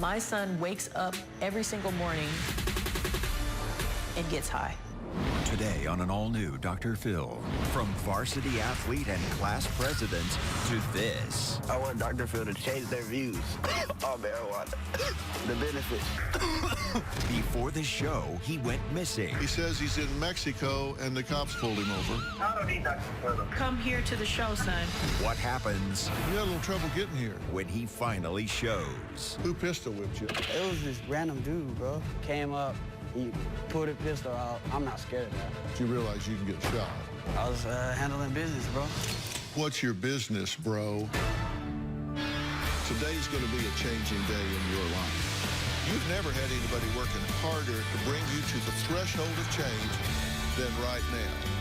My son wakes up every single morning and gets high. Today on an all-new Dr. Phil, from varsity athlete and class president to this. I want Dr. Phil to change their views on marijuana, the benefits. Before the show, he went missing. He says he's in Mexico and the cops pulled him over. I don't need Dr. Phil. Come here to the show, son. What happens You had a little trouble getting here. when he finally shows? Who pistol whipped you? It was this random dude, bro. Came up, he pulled a pistol out. I'm not scared of that. You realize you can get shot. I was handling business, bro. What's your business, bro? Today's going to be a changing day in your life. You've never had anybody working harder to bring you to the threshold of change than right now.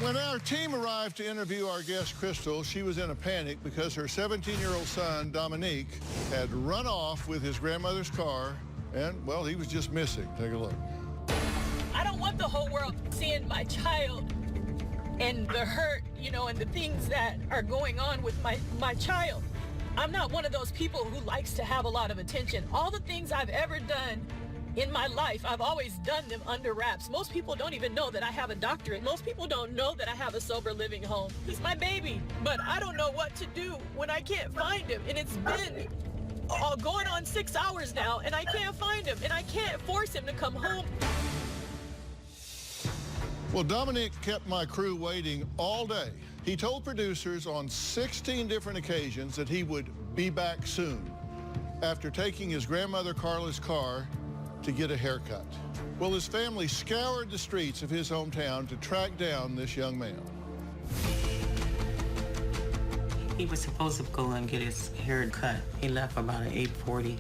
When our team arrived to interview our guest, Crystal, she was in a panic because her 17-year-old son, Dominique, had run off with his grandmother's car, and, well, he was just missing. Take a look. I don't want the whole world seeing my child and the hurt, and the things that are going on with my child. I'm not one of those people who likes to have a lot of attention. All the things I've ever done in my life, I've always done them under wraps. Most people don't even know that I have a doctorate. Most people don't know that I have a sober living home. He's my baby, but I don't know what to do when I can't find him. And it's been going on 6 hours now, and I can't find him, and I can't force him to come home. Well, Dominic kept my crew waiting all day. He told producers on 16 different occasions that he would be back soon after taking his grandmother Carla's car to get a haircut. Well, his family scoured the streets of his hometown to track down this young man. He was supposed to go and get his hair cut. He left about at 8:40,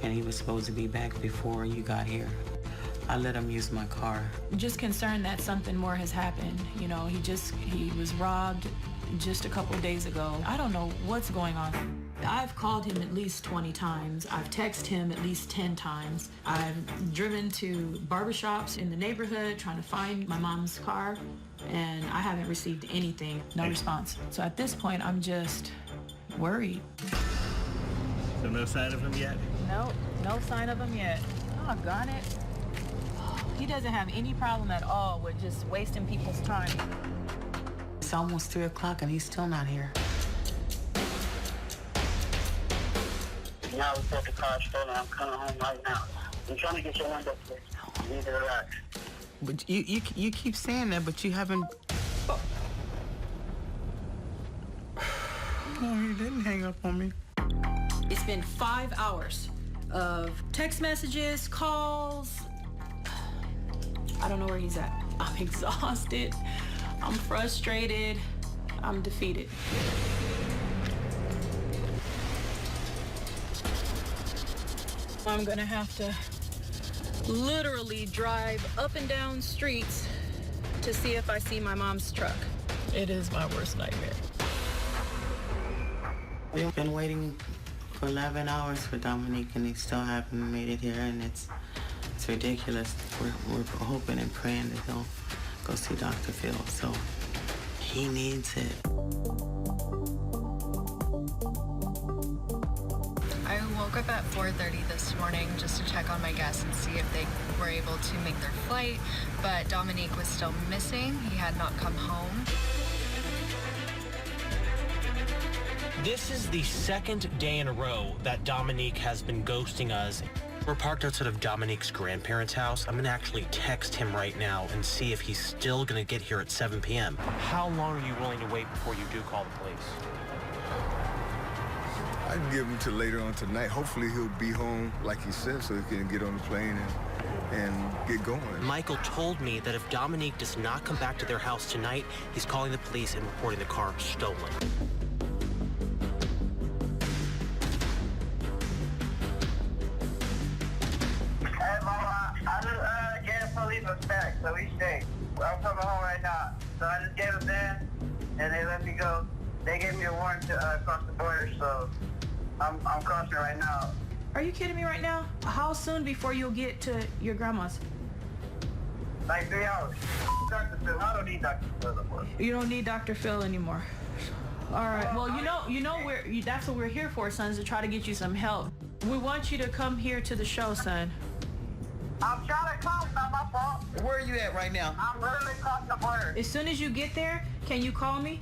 and he was supposed to be back before you got here. I let him use my car. Just concerned that something more has happened. He was robbed just a couple of days ago. I don't know what's going on. I've called him at least 20 times. I've texted him at least 10 times. I've driven to barbershops in the neighborhood trying to find my mom's car, and I haven't received anything, no response. So at this point, I'm just worried. So no sign of him yet? No sign of him yet. Doggone it. He doesn't have any problem at all with just wasting people's time. It's almost 3 o'clock and he's still not here. Now we got the car stolen. I'm coming home right now. I'm trying to get your window fixed. You need to relax. But you keep saying that, but you haven't... No, he didn't hang up on me. It's been 5 hours of text messages, calls. I don't know where he's at. I'm exhausted. I'm frustrated. I'm defeated. I'm gonna have to literally drive up and down streets to see if I see my mom's truck. It is my worst nightmare. We've been waiting for 11 hours for Dominique, and he still haven't made it here, and it's ridiculous. We're hoping and praying that he'll go see Dr. Phil, so he needs it. I woke up at 4:30 this morning just to check on my guests and see if they were able to make their flight, but Dominique was still missing. He had not come home. This is the second day in a row that Dominique has been ghosting us. We're parked outside of Dominique's grandparents' house. I'm gonna actually text him right now and see if he's still gonna get here at 7 p.m. How long are you willing to wait before you do call the police? I can give him till later on tonight. Hopefully he'll be home, like he said, so he can get on the plane and get going. Michael told me that if Dominique does not come back to their house tonight, he's calling the police and reporting the car stolen. Hey, Mama, I just gave the police a back, so he's safe. I'm coming home right now. So I just gave them that, and they let me go. They gave me a warrant to cross the border, so I'm crossing right now. Are you kidding me right now? How soon before you'll get to your grandma's? Like 3 hours. Dr. Phil, I don't need Dr. Phil anymore. You don't need Dr. Phil anymore. All right. Well, that's what we're here for, son, is to try to get you some help. We want you to come here to the show, son. I'm trying to come, not my fault. Where are you at right now? I'm literally crossing the border. As soon as you get there, can you call me?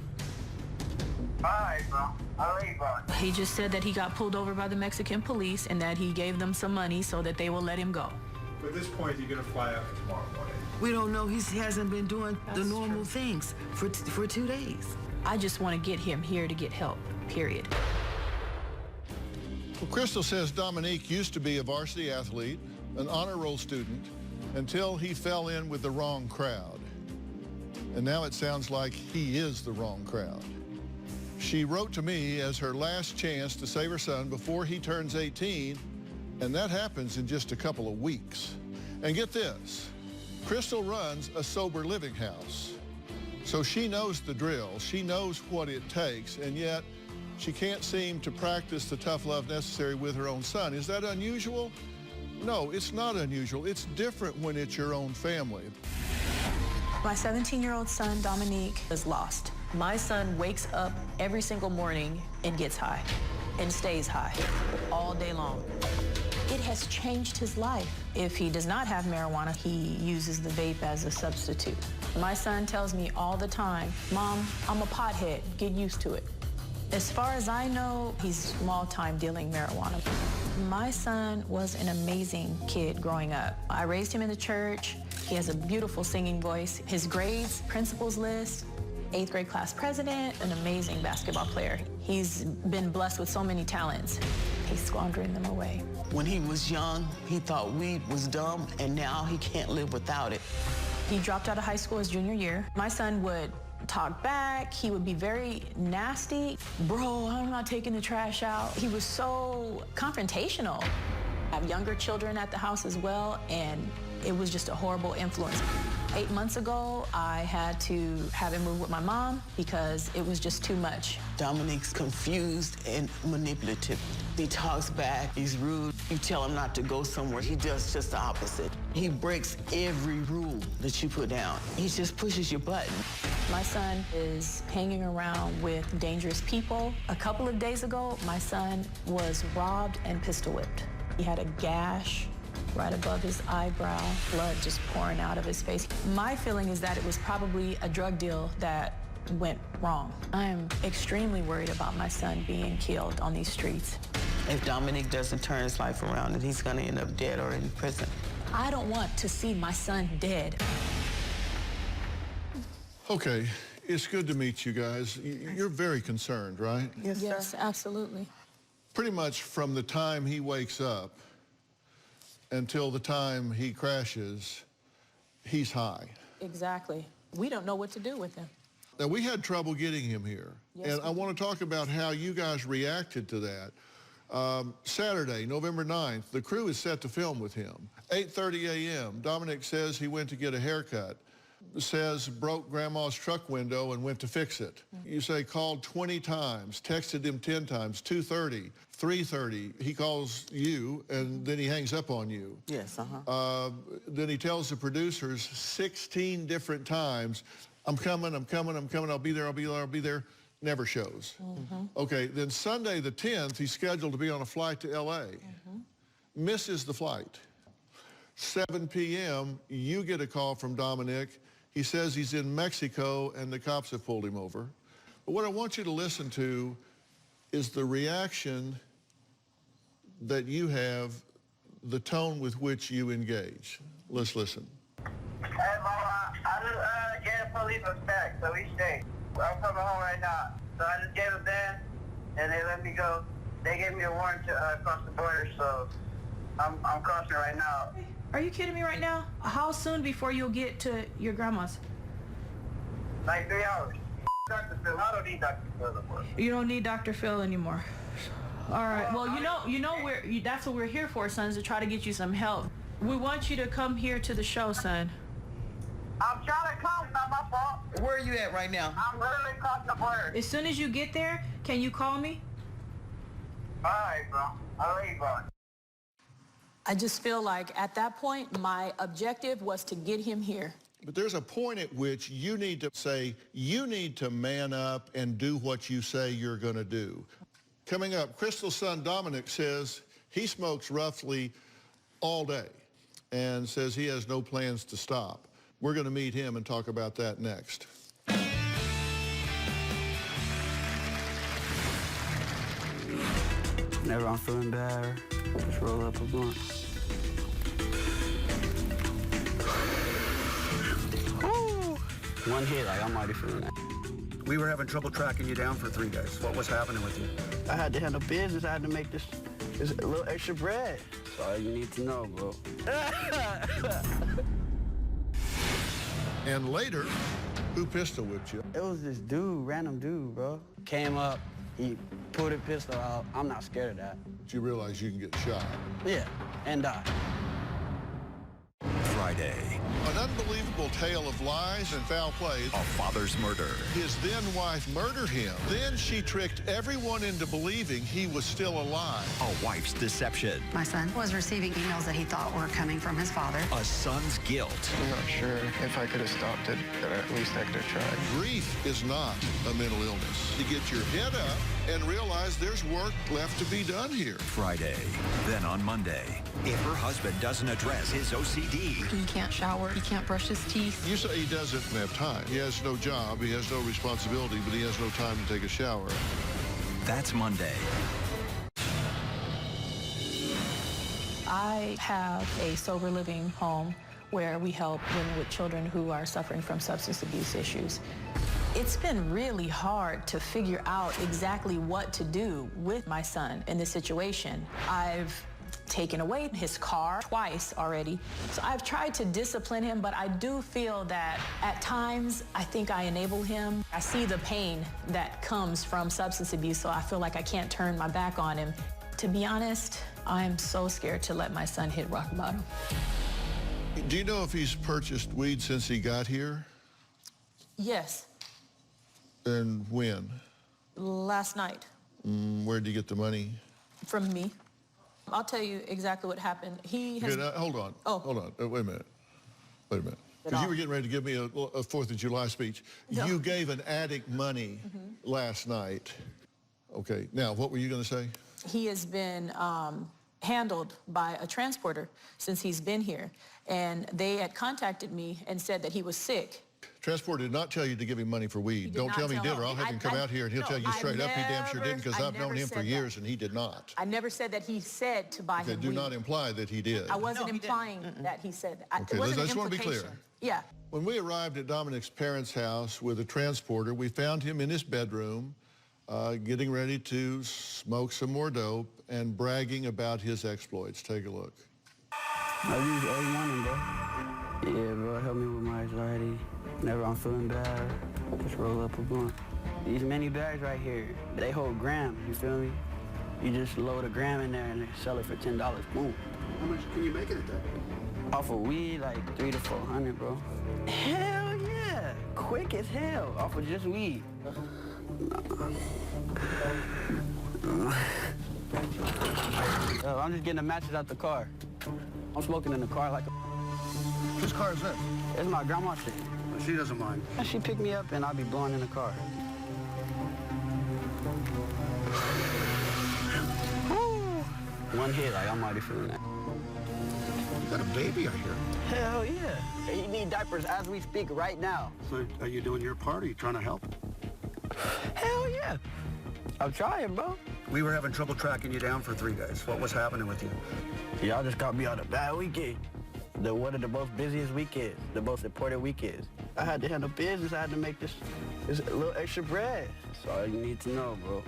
All right, bro. I'll leave, bro. He just said that he got pulled over by the Mexican police and that he gave them some money so that they will let him go. At this point, you're going to fly out tomorrow morning. We don't know. He hasn't been doing the normal things for 2 days. I just want to get him here to get help, period. Well, Crystal says Dominique used to be a varsity athlete, an honor roll student, until he fell in with the wrong crowd. And now it sounds like he is the wrong crowd. She wrote to me as her last chance to save her son before he turns 18, and that happens in just a couple of weeks. And get this, Crystal runs a sober living house. So she knows the drill, she knows what it takes, and yet she can't seem to practice the tough love necessary with her own son. Is that unusual? No, it's not unusual. It's different when it's your own family. My 17-year-old son, Dominique, is lost. My son wakes up every single morning and gets high and stays high all day long. It has changed his life. If he does not have marijuana, he uses the vape as a substitute. My son tells me all the time, Mom, I'm a pothead, get used to it. As far as I know, he's small-time dealing marijuana. My son was an amazing kid growing up. I raised him in the church. He has a beautiful singing voice. His grades, principals list, 8th grade class president, an amazing basketball player. He's been blessed with so many talents. He's squandering them away. When he was young, he thought weed was dumb, and now he can't live without it. He dropped out of high school his junior year. My son would talk back. He would be very nasty. Bro, I'm not taking the trash out. He was so confrontational. I have younger children at the house as well, and it was just a horrible influence. 8 months ago, I had to have him move with my mom because it was just too much. Dominique's confused and manipulative. He talks back, he's rude. You tell him not to go somewhere, he does just the opposite. He breaks every rule that you put down. He just pushes your button. My son is hanging around with dangerous people. A couple of days ago, my son was robbed and pistol whipped. He had a gash right above his eyebrow, blood just pouring out of his face. My feeling is that it was probably a drug deal that went wrong. I am extremely worried about my son being killed on these streets. If Dominique doesn't turn his life around, then he's gonna end up dead or in prison. I don't want to see my son dead. Okay, it's good to meet you guys. You're very concerned, right? Yes, absolutely. Pretty much from the time he wakes up until the time he crashes, he's high. Exactly. We don't know what to do with him. Now, we had trouble getting him here, and I want to talk about how you guys reacted to that. Saturday, November 9th, the crew is set to film with him. 8:30 a.m., Dominic says he went to get a haircut. Says broke grandma's truck window and went to fix it. You say called 20 times, texted him 10 times, 2:30, 3:30. He calls you, and then he hangs up on you. Yes, Then he tells the producers 16 different times, I'm coming, I'll be there. Never shows. Okay, then Sunday the 10th, he's scheduled to be on a flight to LA. Misses the flight. 7 p.m., you get a call from Dominic. He says he's in Mexico and the cops have pulled him over. But what I want you to listen to is the reaction that you have, the tone with which you engage. Let's listen. Hey, Mama, I just gave police respect, so we stay. I'm coming home right now. So I just gave them that, and they let me go. They gave me a warrant to cross the border, so I'm crossing right now. Are you kidding me right now? How soon before you'll get to your grandma's? Like 3 hours. Dr. Phil, I don't need Dr. Phil anymore. You don't need Dr. Phil anymore. All right. Well, that's what we're here for, son, is to try to get you some help. We want you to come here to the show, son. I'm trying to come, not my fault. Where are you at right now? I'm literally across the border. As soon as you get there, can you call me? All right, bro. I'll let you go. I just feel like at that point, my objective was to get him here. But there's a point at which you need to say, you need to man up and do what you say you're going to do. Coming up, Crystal's son Dominic says he smokes roughly all day and says he has no plans to stop. We're going to meet him and talk about that next. Whenever I'm feeling bad, just roll up a blunt. Ooh. One hit, like I'm already feeling that. We were having trouble tracking you down for 3 days. What was happening with you? I had to handle business. I had to make this a little extra bread. That's all you need to know, bro. And later, who pistol whipped you? It was this dude, random dude, bro. Came up, he pulled a pistol out. I'm not scared of that. But you realize you can get shot. Yeah, and die. Friday. An unbelievable tale of lies and foul play. A father's murder. His then wife murdered him. Then she tricked everyone into believing he was still alive. A wife's deception. My son was receiving emails that he thought were coming from his father. A son's guilt. I'm not sure if I could have stopped it, but at least I could have tried. Grief is not a mental illness. To get your head up and realize there's work left to be done here. Friday. Then on Monday, if her husband doesn't address his OCD. He can't shower. He can't brush his teeth. You say he doesn't have time. He has no job. He has no responsibility, but he has no time to take a shower. That's Monday. I have a sober living home where we help women with children who are suffering from substance abuse issues. It's been really hard to figure out exactly what to do with my son in this situation. I've taken away his car twice already. So I've tried to discipline him, but I do feel that at times I think I enable him. I see the pain that comes from substance abuse, so I feel like I can't turn my back on him. To be honest, I'm so scared to let my son hit rock bottom. Do you know if he's purchased weed since he got here? Yes, And when? last night Where'd you get the money? from me. I'll tell you exactly what happened. He has... Okay, now, hold on. Oh. Hold on. Wait a minute. Because you were getting ready to give me a 4th of July speech. No. You gave an addict money last night. Okay, now what were you going to say? He has been handled by a transporter since he's been here. And they had contacted me and said that he was sick. Transporter did not tell you to give him money for weed. Don't tell me he did, or I'll have him come out here and he'll tell you straight up he damn sure didn't, because I've known him for years and he did not. I never said that he said to buy Okay, him do weed. not imply that he did. I wasn't implying that he said that. Okay, It wasn't I an just want to be clear. implication. Yeah. When we arrived at Dominic's parents' house with a transporter, we found him in his bedroom getting ready to smoke some more dope and bragging about his exploits. Take a look. I use it every morning, bro. Yeah, bro, help me with my anxiety. Whenever I'm feeling bad, just roll up a blunt. These mini bags right here, they hold grams, you feel me? You just load a gram in there and they sell it for $10. Boom. How much can you make it at that? Off of weed, like 300 to 400, bro. Hell yeah! Quick as hell, off of just weed. I'm just getting the matches out the car. I'm smoking in the car like a... Whose car is that? It's my grandma's shit. She doesn't mind. And she picked me up and I'll be blowing in the car. One hit, like I'm already feeling that. You got a baby, I hear. Hell yeah. You need diapers as we speak right now. So are you doing your part? Are you trying to help? Hell yeah. I'm trying, bro. We were having trouble tracking you down for 3 days. What was happening with you? Y'all just got me on a bad weekend. One of the most busiest weekends, the most important weekends. I had to handle business. I had to make this a little extra bread. That's all you need to know, bro.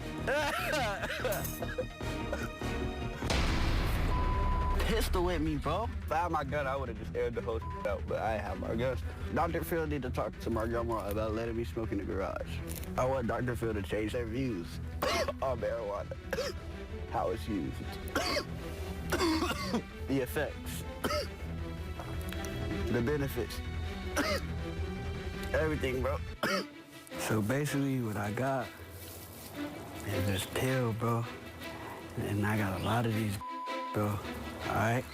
Pistol with me, bro. If I had my gun, I would have just aired the whole out, but I have my gun. Dr. Phil need to talk to my grandma about letting me smoke in the garage. I want Dr. Phil to change their views on marijuana, how it's used, the effects, the benefits, everything, bro. So basically what I got is this pill, bro. And I got a lot of these, bro. All right?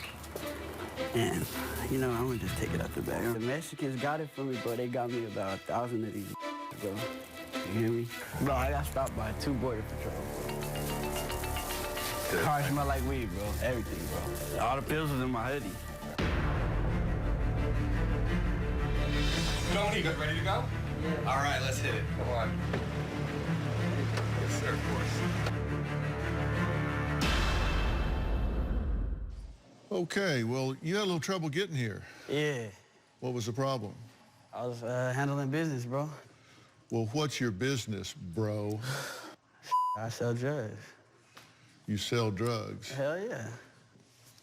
And, you know, I'm gonna just take it out the bag. The Mexicans got it for me, bro. They got me about 1,000 of these, bro. You hear me? Bro, I got stopped by 2 border patrols. Car smell like weed, bro. Everything, bro. All the pills was in my hoodie. Tony, you ready to go? Yeah. All right, let's hit it. Come on. Yes, sir, of course. Okay, well, you had a little trouble getting here. Yeah. What was the problem? I was handling business, bro. Well, what's your business, bro? I sell drugs. You sell drugs? Hell yeah.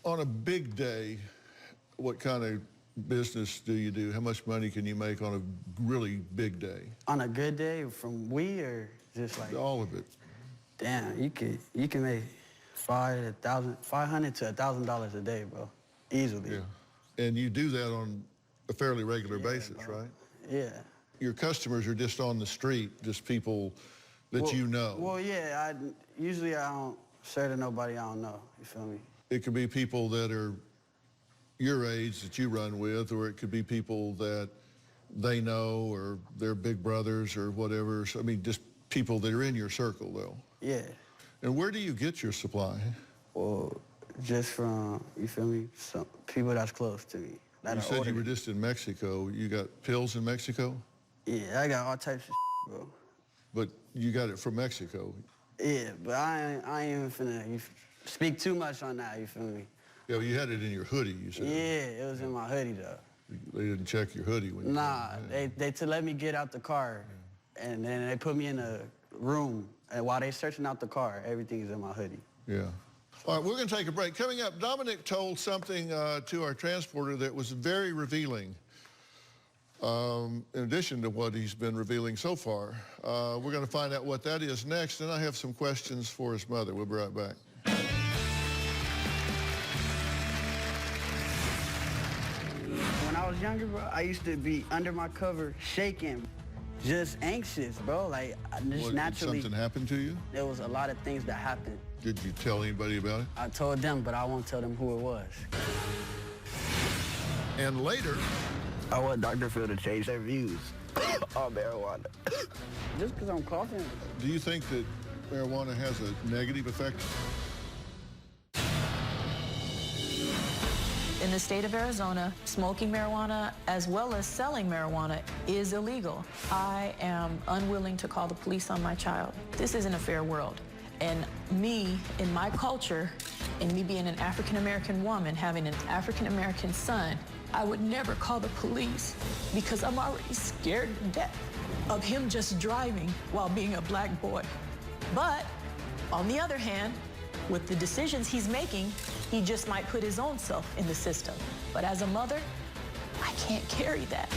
On a big day, what kind of business do you do? How much money can you make on a really big day? On a good day from weed or just like? All of it. Damn, you can make $500 to $1,000 a day, bro. Easily. Yeah. And you do that on a fairly regular basis, bro. Right? Yeah. Your customers are just on the street, just people that you know. Well, yeah, usually I don't sell to nobody I don't know, you feel me? It could be people that are your age that you run with, or it could be people that they know, or their big brothers or whatever. So, I mean, just people that are in your circle, though. Yeah. And where do you get your supply? Well, just from, you feel me, some people that's close to me. You said you were just in Mexico. You got pills in Mexico? Yeah, I got all types of bro. But you got it from Mexico? Yeah, but I ain't even finna speak too much on that, you feel me? Yeah, well, you had it in your hoodie, you said. Yeah, it was in my hoodie, though. They didn't check your hoodie when you they to let me get out the car, and then they put me in a room, and while they searching out the car, everything is in my hoodie. Yeah. All right, we're going to take a break. Coming up, Dominic told something to our transporter that was very revealing. In addition to what he's been revealing so far. We're going to find out what that is next, and I have some questions for his mother. We'll be right back. When I was younger, bro, I used to be under my cover shaking, just anxious, bro. Like, just naturally. Did something happen to you? There was a lot of things that happened. Did you tell anybody about it? I told them, but I won't tell them who it was. And later, I want Dr. Phil to change their views on marijuana. Just because I'm coughing. Do you think that marijuana has a negative effect? In the state of Arizona, smoking marijuana as well as selling marijuana is illegal. I am unwilling to call the police on my child. This isn't a fair world. And me, in my culture, and me being an African-American woman, having an African-American son, I would never call the police because I'm already scared to death of him just driving while being a black boy. But on the other hand, with the decisions he's making, he just might put his own self in the system. But as a mother, I can't carry that.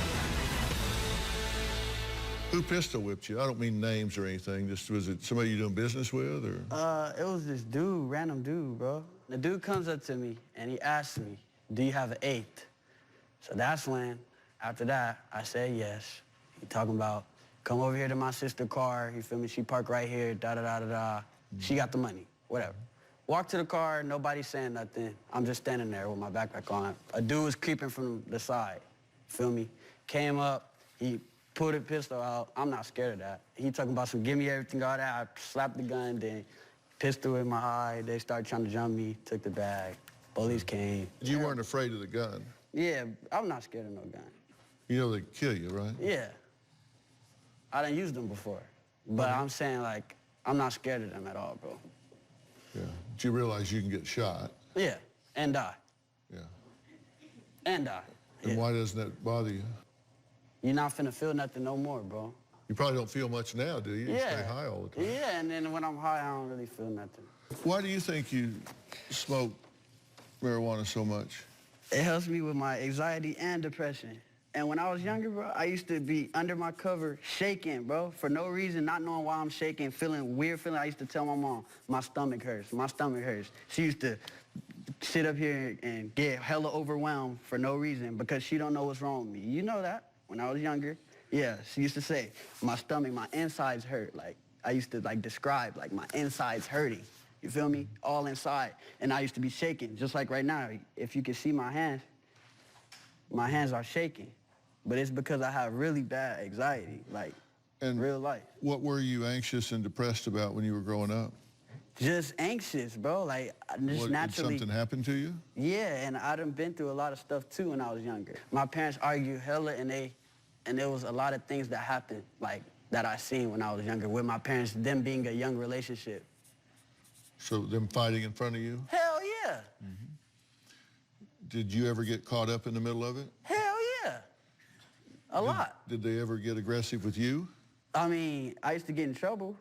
Who pistol whipped you? I don't mean names or anything. Just, was it somebody you're doing business with, or? It was this dude, random dude, bro. The dude comes up to me and he asks me, "Do you have an 8th?" So that's when, after that, I said yes. He talking about, come over here to my sister's car, you feel me? She parked right here, da-da-da-da-da. She got the money, whatever. Walk to the car, nobody saying nothing. I'm just standing there with my backpack on. A dude was creeping from the side, feel me? Came up, he pulled a pistol out. I'm not scared of that. He talking about some, give me everything, all that. I slapped the gun, then pistol in my eye. They started trying to jump me, took the bag. Police came. You weren't afraid of the gun? Yeah, I'm not scared of no gun. You know they kill you, right? Yeah. I done used them before. But I'm saying, like, I'm not scared of them at all, bro. Yeah. But you realize you can get shot? Yeah, and die. Yeah. And die. And why doesn't that bother you? You're not finna feel nothing no more, bro. You probably don't feel much now, do you? You stay high all the time. Yeah, and then when I'm high, I don't really feel nothing. Why do you think you smoke marijuana so much? It helps me with my anxiety and depression. And when I was younger, bro, I used to be under my cover shaking, bro, for no reason, not knowing why I'm shaking, feeling weird feeling. I used to tell my mom, my stomach hurts, my stomach hurts. She used to sit up here and get hella overwhelmed for no reason because she don't know what's wrong with me. You know that when I was younger. Yeah, she used to say, my stomach, my insides hurt. Like, I used to, like, describe, like, my insides hurting. You feel me? All inside. And I used to be shaking, just like right now. If you can see my hands are shaking. But it's because I have really bad anxiety, like, in real life. What were you anxious and depressed about when you were growing up? Just anxious, bro. Like, just naturally. Did something happen to you? Yeah, and I done been through a lot of stuff, too, when I was younger. My parents argued hella, and there was a lot of things that happened, like, that I seen when I was younger, with my parents, them being a young relationship. So them fighting in front of you? Hell yeah. Did you ever get caught up in the middle of it? Hell yeah. A lot. Did they ever get aggressive with you? I mean, I used to get in trouble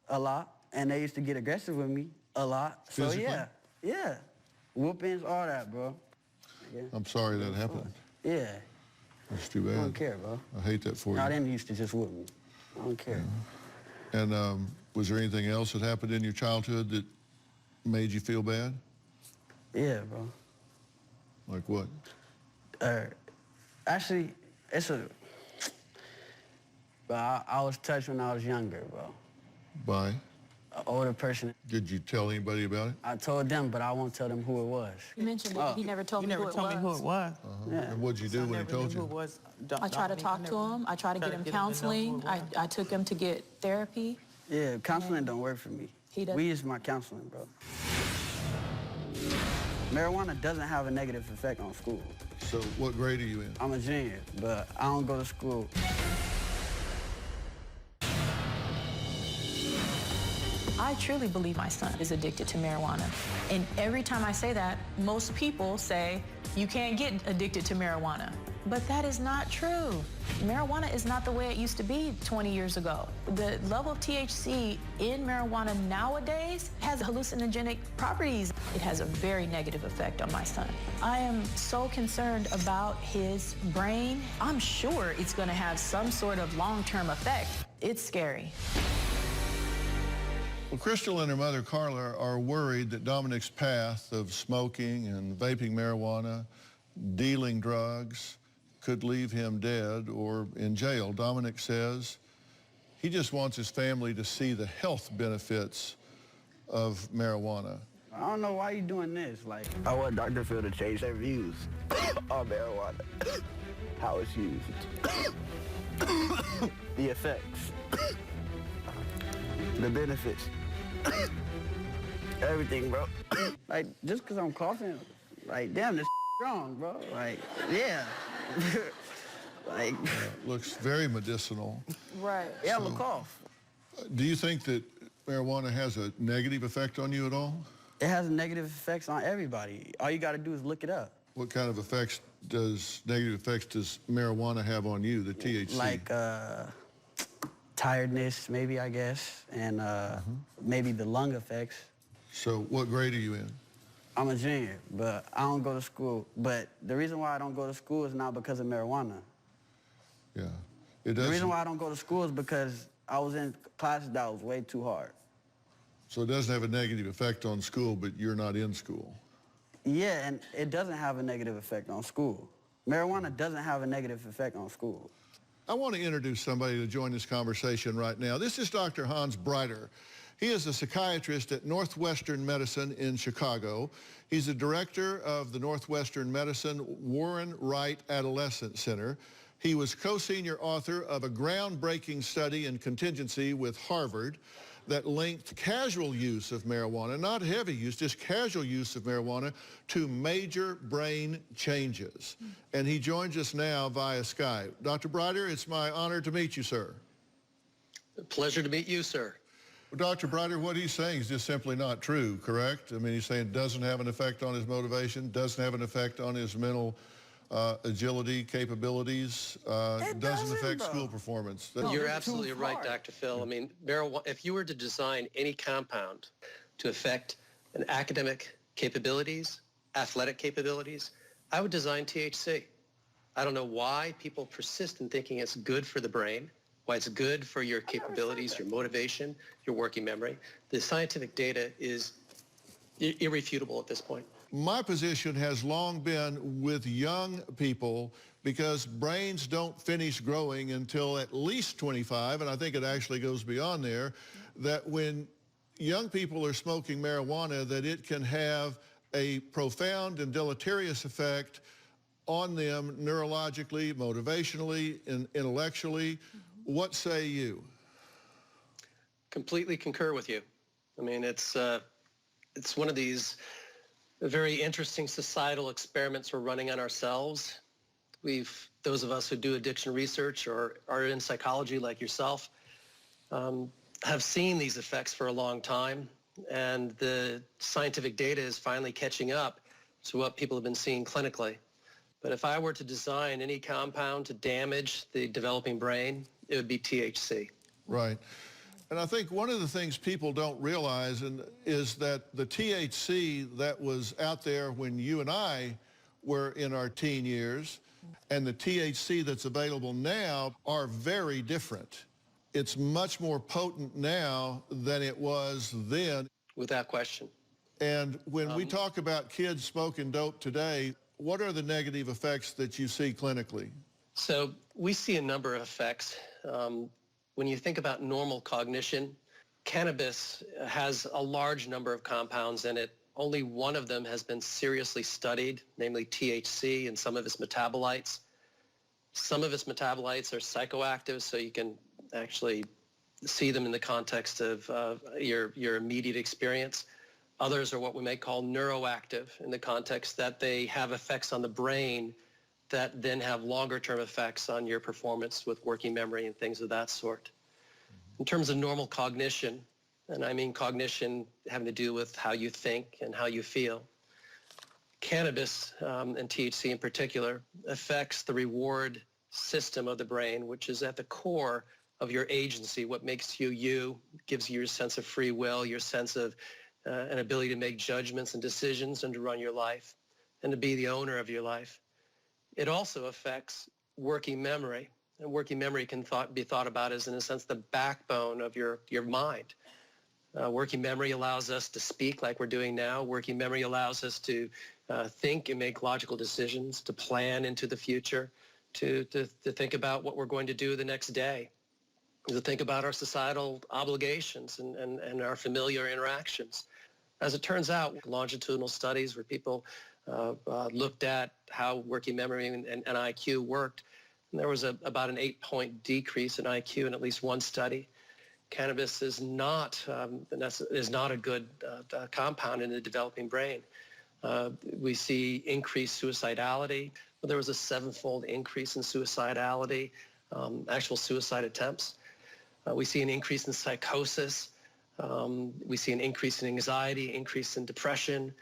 a lot, and they used to get aggressive with me a lot. Physically? So yeah. Whoopings, all that, bro. Yeah. I'm sorry that happened. Yeah. That's too bad. I don't care, bro. I hate that for you. Now, them used to just whoop me. I don't care. Yeah. And was there anything else that happened in your childhood that made you feel bad? Yeah, bro. Like what? Actually, but I was touched when I was younger, bro. By? An older person. Did you tell anybody about it? I told them, but I won't tell them who it was. You mentioned that he never told me who it was. You never told me who it was. Yeah. And what'd you do when he told you? I tried to talk to him. I tried to get him counseling. I took him to get therapy. Yeah, counseling don't work for me. He doesn't. Weed is my counseling, bro. Marijuana doesn't have a negative effect on school. So what grade are you in? I'm a junior, but I don't go to school. I truly believe my son is addicted to marijuana. And every time I say that, most people say, you can't get addicted to marijuana. But that is not true. Marijuana is not the way it used to be 20 years ago. The level of THC in marijuana nowadays has hallucinogenic properties. It has a very negative effect on my son. I am so concerned about his brain. I'm sure it's going to have some sort of long-term effect. It's scary. Well, Crystal and her mother, Carla, are worried that Dominic's path of smoking and vaping marijuana, dealing drugs, could leave him dead or in jail. Dominic says he just wants his family to see the health benefits of marijuana. I don't know why you're doing this. Like, I want Dr. Phil to change their views on marijuana, how it's used, the effects, the benefits, everything, bro. Like, just because I'm coughing, like, damn, this strong, bro. Like, yeah. Like, looks very medicinal. Right. Yeah, I'm a cough. Do you think that marijuana has a negative effect on you at all? It has negative effects on everybody. All you got to do is look it up. What kind of negative effects does marijuana have on you, the THC? Like tiredness, maybe, I guess, and maybe the lung effects. So what grade are you in? I'm a junior, but I don't go to school. But the reason why I don't go to school is not because of marijuana. Yeah. The reason why I don't go to school is because I was in classes that was way too hard. So it doesn't have a negative effect on school, but you're not in school. Yeah, and it doesn't have a negative effect on school. Marijuana doesn't have a negative effect on school. I want to introduce somebody to join this conversation right now. This is Dr. Hans Breiter. He is a psychiatrist at Northwestern Medicine in Chicago. He's the director of the Northwestern Medicine Warren Wright Adolescent Center. He was co-senior author of a groundbreaking study in contingency with Harvard that linked casual use of marijuana, not heavy use, just casual use of marijuana, to major brain changes. And he joins us now via Skype. Dr. Breiter, it's my honor to meet you, sir. Pleasure to meet you, sir. Well, Dr. Breiter, what he's saying is just simply not true, correct? I mean, he's saying it doesn't have an effect on his motivation, doesn't have an effect on his mental agility, capabilities, doesn't affect school performance. You're absolutely right, Dr. Phil. I mean, marijuana, if you were to design any compound to affect an academic capabilities, athletic capabilities, I would design THC. I don't know why people persist in thinking it's good for the brain, why it's good for your capabilities, your motivation, your working memory. The scientific data is irrefutable at this point. My position has long been with young people because brains don't finish growing until at least 25, and I think it actually goes beyond there, that when young people are smoking marijuana, that it can have a profound and deleterious effect on them neurologically, motivationally, and intellectually. What say you? Completely concur with you. I mean, it's one of these very interesting societal experiments we're running on ourselves. Those of us who do addiction research or are in psychology like yourself, have seen these effects for a long time, and the scientific data is finally catching up to what people have been seeing clinically. But if I were to design any compound to damage the developing brain, it would be THC. Right. And I think one of the things people don't realize is that the THC that was out there when you and I were in our teen years and the THC that's available now are very different. It's much more potent now than it was then. Without question. And when we talk about kids smoking dope today, what are the negative effects that you see clinically? So we see a number of effects. When you think about normal cognition, cannabis has a large number of compounds in it. Only one of them has been seriously studied, namely THC and some of its metabolites. Some of its metabolites are psychoactive, so you can actually see them in the context of your immediate experience. Others are what we may call neuroactive in the context that they have effects on the brain that then have longer-term effects on your performance with working memory and things of that sort. In terms of normal cognition, and I mean cognition having to do with how you think and how you feel, cannabis, and THC in particular, affects the reward system of the brain, which is at the core of your agency, what makes you you, gives you your sense of free will, your sense of an ability to make judgments and decisions and to run your life and to be the owner of your life. It also affects working memory, and working memory can be thought about as, in a sense, the backbone of your mind. Working memory allows us to speak like we're doing now. Working memory allows us to think and make logical decisions, to plan into the future, to think about what we're going to do the next day, to think about our societal obligations and our familiar interactions. As it turns out, longitudinal studies where people looked at how working memory and IQ worked, and there was about an 8-point decrease in IQ in at least one study. Cannabis is not a good compound in the developing brain. We see increased suicidality. There was a 7-fold increase in suicidality, actual suicide attempts. We see an increase in psychosis. We see an increase in anxiety, increase in depression.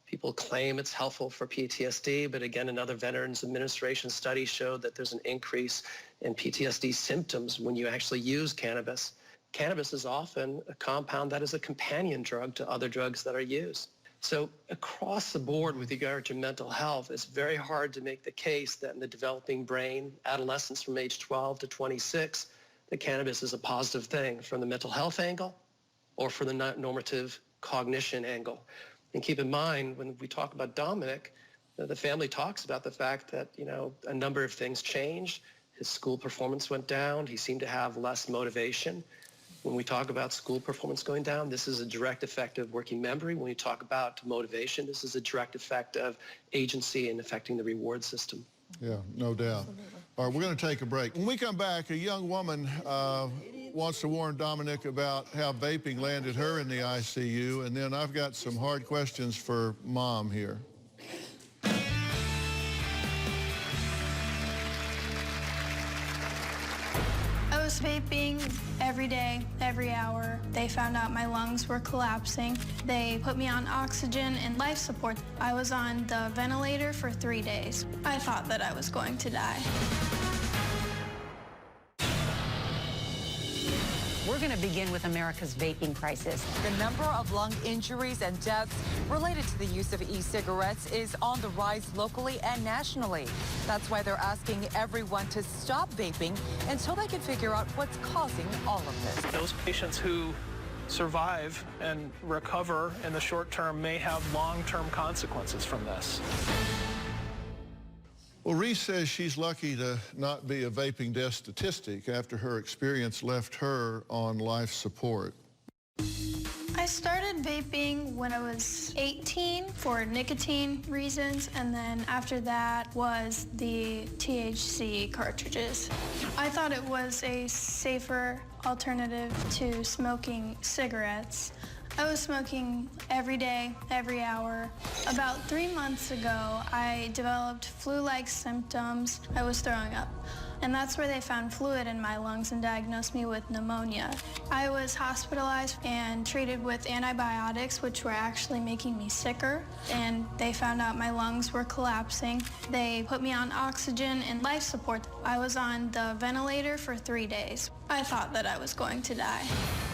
People claim it's helpful for PTSD, but again, another Veterans Administration study showed that there's an increase in PTSD symptoms when you actually use cannabis. Cannabis is often a compound that is a companion drug to other drugs that are used. So across the board with regard to mental health, it's very hard to make the case that in the developing brain, adolescents from age 12 to 26, that cannabis is a positive thing from the mental health angle or for the normative cognition angle. And keep in mind, when we talk about Dominic, the family talks about the fact that, a number of things changed. His school performance went down. He seemed to have less motivation. When we talk about school performance going down, this is a direct effect of working memory. When we talk about motivation, this is a direct effect of agency and affecting the reward system. Yeah, no doubt. All right, we're going to take a break. When we come back, a young woman wants to warn Dominic about how vaping landed her in the ICU, and then I've got some hard questions for Mom here. I was vaping every day, every hour. They found out my lungs were collapsing. They put me on oxygen and life support. I was on the ventilator for 3 days. I thought that I was going to die. We're going to begin with America's vaping crisis. The number of lung injuries and deaths related to the use of e-cigarettes is on the rise locally and nationally. That's why they're asking everyone to stop vaping until they can figure out what's causing all of this. Those patients who survive and recover in the short term may have long-term consequences from this. Well, Reese says she's lucky to not be a vaping death statistic after her experience left her on life support. I started vaping when I was 18 for nicotine reasons, and then after that was the THC cartridges. I thought it was a safer alternative to smoking cigarettes. I was smoking every day, every hour. About 3 months ago, I developed flu-like symptoms. I was throwing up. And that's where they found fluid in my lungs and diagnosed me with pneumonia. I was hospitalized and treated with antibiotics, which were actually making me sicker. And they found out my lungs were collapsing. They put me on oxygen and life support. I was on the ventilator for 3 days. I thought that I was going to die.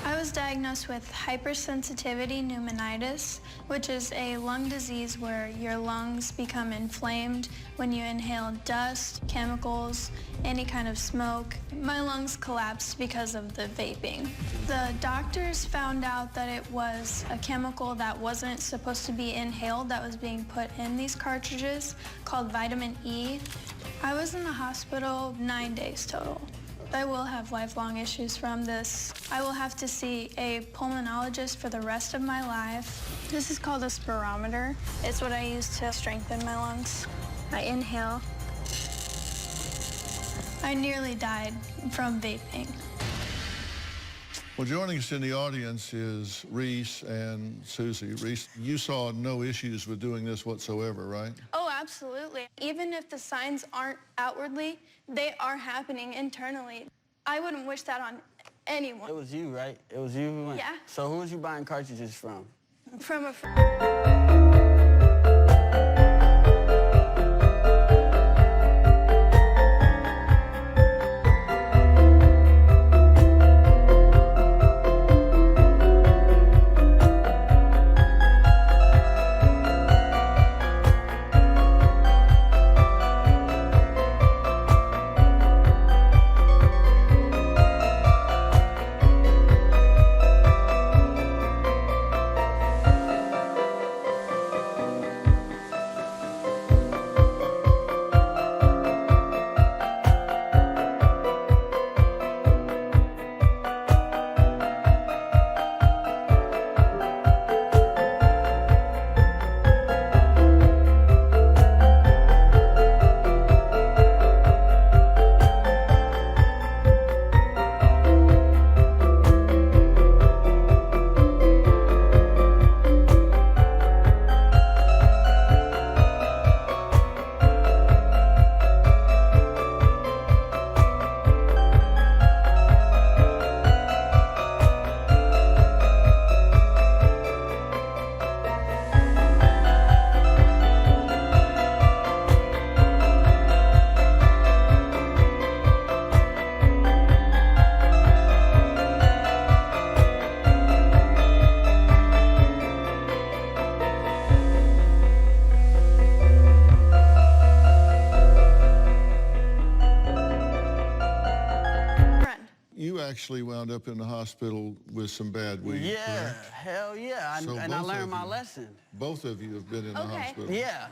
I was diagnosed with hypersensitivity pneumonitis, which is a lung disease where your lungs become inflamed when you inhale dust, chemicals, any kind of smoke. My lungs collapsed because of the vaping. The doctors found out that it was a chemical that wasn't supposed to be inhaled that was being put in these cartridges called vitamin E. I was in the hospital 9 days total. I will have lifelong issues from this. I will have to see a pulmonologist for the rest of my life. This is called a spirometer. It's what I use to strengthen my lungs. I inhale. I nearly died from vaping. Well, joining us in the audience is Reese and Susie. Reese, you saw no issues with doing this whatsoever, right? Oh, absolutely. Even if the signs aren't outwardly, they are happening internally. I wouldn't wish that on anyone. It was you, right? It was you who went? Yeah. So who was you buying cartridges from? From a friend. Actually wound up in the hospital with some bad weed. Yeah, correct? Hell yeah, So and I learned my lesson. Both of you have been in the hospital. Yeah.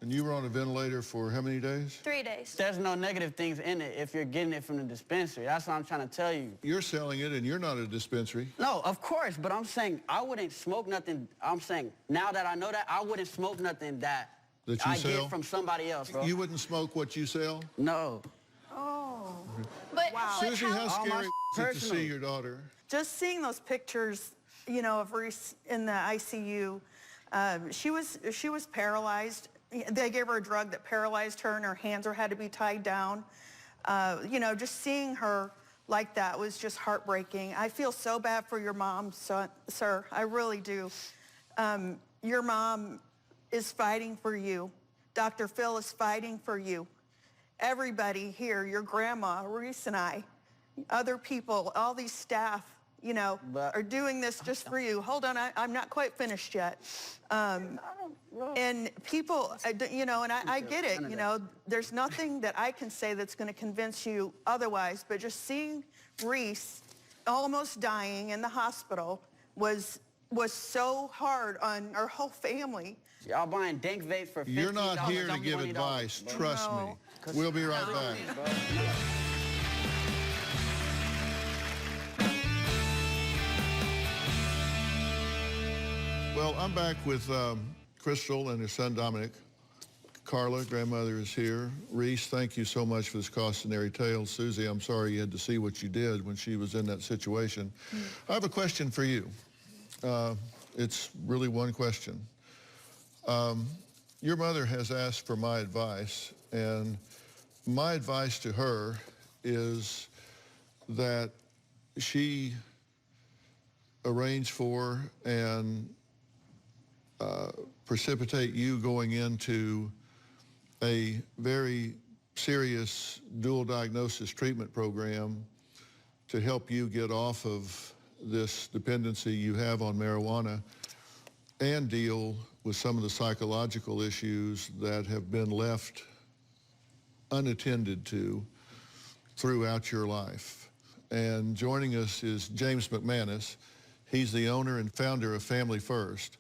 And you were on a ventilator for how many days? 3 days. There's no negative things in it if you're getting it from the dispensary. That's what I'm trying to tell you. You're selling it and you're not a dispensary. No, of course, but I'm saying I wouldn't smoke nothing. I'm saying now that I know that, I wouldn't smoke nothing that you I sell? get from somebody else, bro. You wouldn't smoke what you sell? No. Oh. But Susie, how scary is it to personal. see your daughter? Just seeing those pictures, you know, of Reese in the ICU, she was paralyzed. They gave her a drug that paralyzed her, and her hands had to be tied down. You know, just seeing her like that was just heartbreaking. I feel so bad for your mom, sir. I really do. Your mom is fighting for you. Dr. Phil is fighting for you. Everybody here, your grandma, Reese and I, other people, all these staff, you know, are doing this just for you. Hold on, I'm not quite finished yet. And people, you know, and I get it, you know, there's nothing that I can say that's going to convince you otherwise, but just seeing Reese almost dying in the hospital, was so hard on our whole family. Y'all buying dank vape for $15. You're not here to give advice, trust me. We'll be right back. Well, I'm back with Crystal and her son Dominic. Carla, grandmother, is here. Reese, thank you so much for this cautionary tale. Susie, I'm sorry you had to see what you did when she was in that situation. I have a question for you. It's really one question. Your mother has asked for my advice, and my advice to her is that she arrange for and precipitate you going into a very serious dual diagnosis treatment program to help you get off of this dependency you have on marijuana and deal with some of the psychological issues that have been left unattended to throughout your life. And joining us is James McManus. He's the owner and founder of Family First,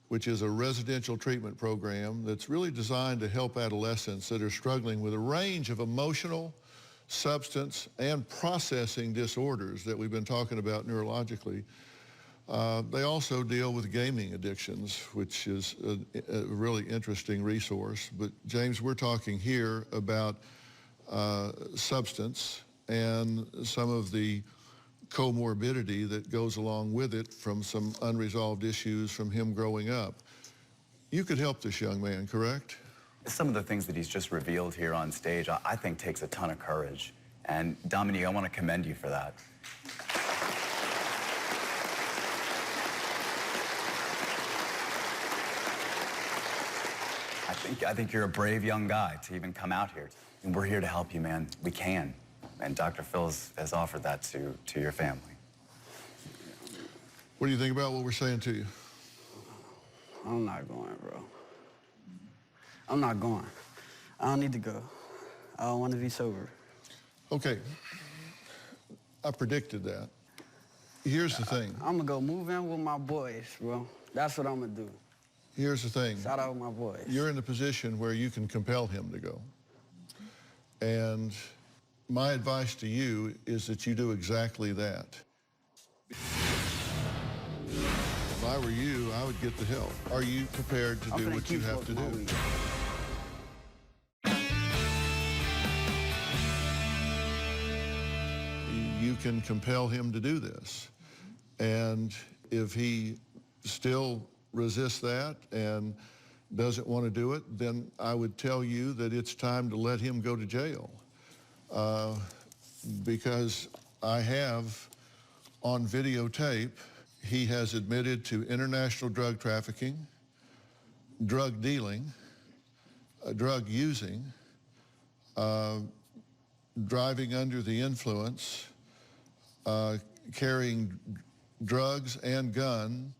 which is a residential treatment program that's really designed to help adolescents that are struggling with a range of emotional, substance, and processing disorders that we've been talking about neurologically. They also deal with gaming addictions, which is a really interesting resource. But James, we're talking here about substance and some of the comorbidity that goes along with it from some unresolved issues from him growing up. You could help this young man, correct? Some of the things that he's just revealed here on stage, I think takes a ton of courage. And Dominique, I want to commend you for that. I think you're a brave young guy to even come out here. And we're here to help you, man. We can. And Dr. Phil has offered that to your family. What do you think about what we're saying to you? I'm not going, bro. I'm not going. I don't need to go. I don't want to be sober. Okay. I predicted that. Here's the thing. I'm going to go move in with my boys, bro. That's what I'm going to do. Here's the thing. Shout out my boys. You're in a position where you can compel him to go. And my advice to you is that you do exactly that. If I were you, I would get the help. Are you prepared to do what you have to do? You can compel him to do this. And if he still resists that and doesn't want to do it, then I would tell you that it's time to let him go to jail. Because I have on videotape, he has admitted to international drug trafficking, drug dealing, drug using, driving under the influence, carrying drugs and gun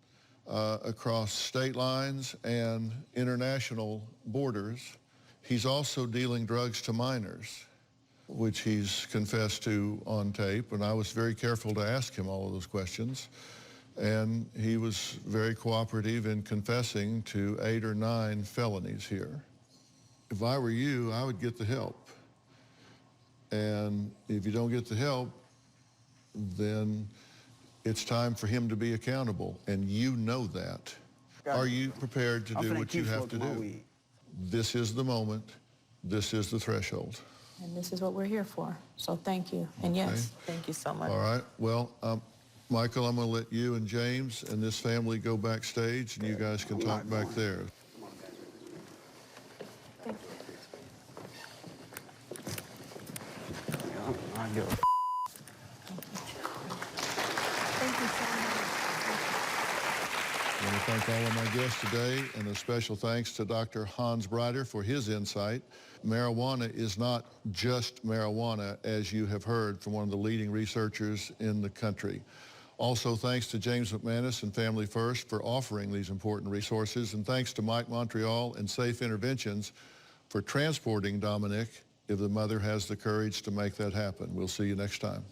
across state lines and international borders. He's also dealing drugs to minors, which he's confessed to on tape, and I was very careful to ask him all of those questions. And he was very cooperative in confessing to 8 or 9 felonies here. If I were you, I would get the help. And if you don't get the help, then it's time for him to be accountable, and you know that. Are you prepared to do what you have to do? This is the moment. This is the threshold. And this is what we're here for. So thank you. And yes, thank you so much. All right. Well, Michael, I'm going to let you and James and this family go backstage, and you guys can talk back there. Thank you. I want to thank all of my guests today, and a special thanks to Dr. Hans Breiter for his insight. Marijuana is not just marijuana, as you have heard from one of the leading researchers in the country. Also, thanks to James McManus and Family First for offering these important resources, and thanks to Mike Montreal and Safe Interventions for transporting Dominic if the mother has the courage to make that happen. We'll see you next time.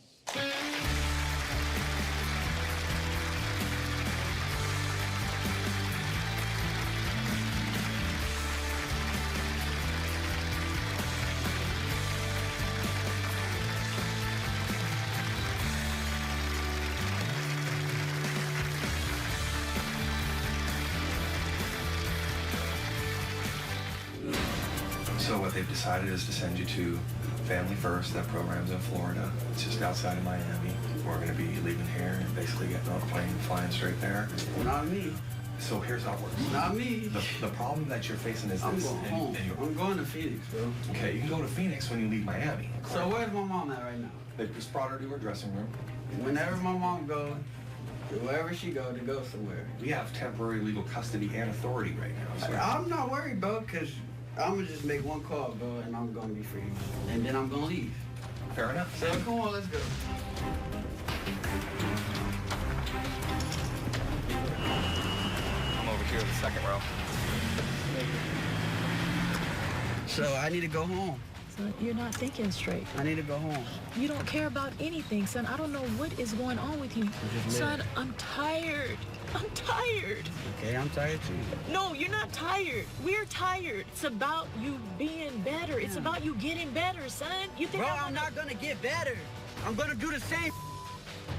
So what they've decided is to send you to Family First. That program's in Florida. It's just outside of Miami. We're going to be leaving here and basically getting on a plane and flying straight there. Not me. So here's how it works. Not me. The problem that you're facing is I'm this. going home. I'm going to Phoenix, bro. Okay, you can go to Phoenix when you leave Miami. So where's my mom at right now? They just brought her to her dressing room. Whenever my mom goes, wherever she goes, to go somewhere. We have temporary legal custody and authority right now. So I'm not worried, bro, because I'm going to just make one call, bro, and I'm going to be free. And then I'm going to leave. Fair enough. So come on, let's go. I'm over here in the second row. So I need to go home. Son, you're not thinking straight. I need to go home. You don't care about anything, son. I don't know what is going on with you. Son, I'm tired. I'm tired. Okay, I'm tired too. No, you're not tired. We're tired. It's about you being better. It's about you getting better, son. You think Bro, I'm not gonna get better. I'm gonna do the same.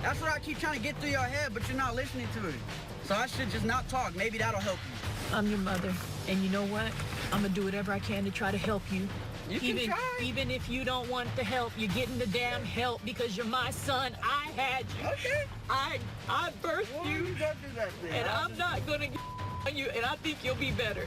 That's what I keep trying to get through your head, but you're not listening to it. So I should just not talk. Maybe that'll help you. I'm your mother, and you know what? I'm gonna do whatever I can to try to help you. You can try. Even if you don't want the help, you're getting the damn help because you're my son. I had you. Okay. I birthed you, Don't do that, man. and I'm not gonna get on you, and I think you'll be better.